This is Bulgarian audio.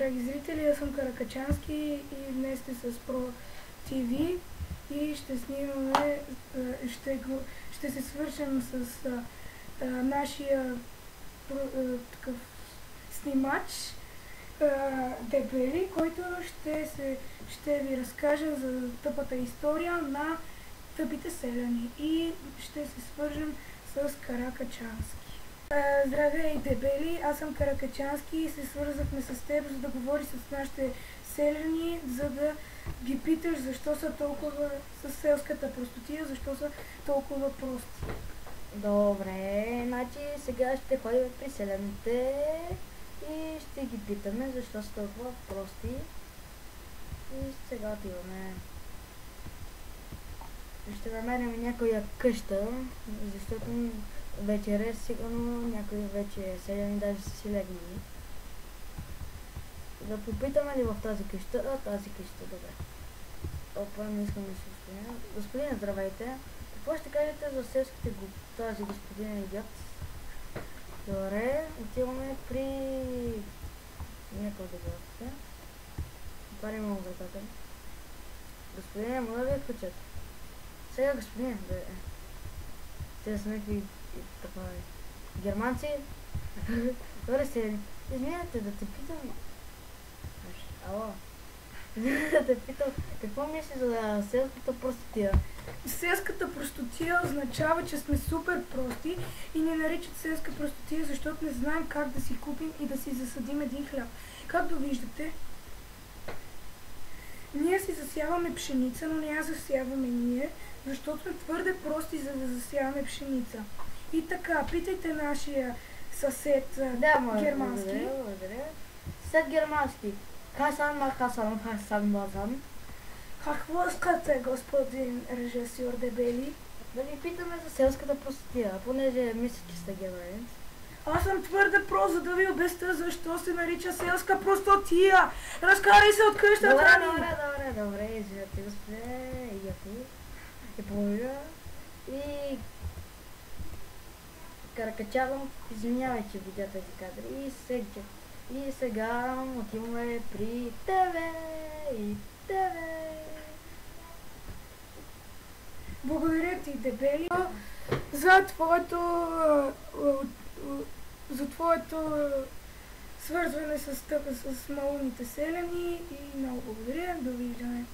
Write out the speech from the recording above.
Драги зрители, аз съм Каракачански и днес сте с Про ТВ и ще снимаме, ще се свършим с нашия такъв снимач Дебели, който ще ви разкаже за тъпата история на тъпите селяни и ще се свържем с Каракачански. Здравей, Дебели, аз съм Каракачански и се свързахме с теб, за да говориш с нашите селяни, за да ги питаш защо са толкова с селската простотия, защо са толкова прости. Добре, значи сега ще ходим при селяните и ще ги питаме защо са толкова прости. И сега отиваме. Ще намерим някоя къща, защото вечер е, сигурно някой вече е селяни, даже са си легнали. Да попитаме ли в тази къща? Тази къща, добре. Опа, не искам да се успея. Господине, здравейте. Какво ще кажете за селските тази господин идиот? Добре, отиваме при някой да бъдете. Отваряме му вратата. Господине, моля ви отключат. Сега, господине, те са някакви германци. Добре, се изминете да те питам. Ало. Да те питам, какво мислиш за селската простотия? Селската простотия означава, че сме супер прости и ни наричат селска простотия, защото не знаем как да си купим и да си засадим един хляб. Както виждате, ние си засяваме пшеница, но не я засяваме ние, защото сме твърде прости, за да засяваме пшеница. И така, питайте нашия съсед германски. Благодаря. Съсед германски. Хасан Базан. Какво искате, господин режисьор Дебели? Да ви питаме за селската простотия, понеже мисля, че сте германец. Аз съм твърде прост, за да ви обясня защо се нарича селска простотия. Разкарай се от къщата ни! Добре, извинете, господи, и помога. И Каракачанов, извинявай, че видя тези кадри. И сега отиваме при тебе и тебе. Благодаря ти, Дебели, за твоето свързване с малумните селяни и много благодаря. Довиждане.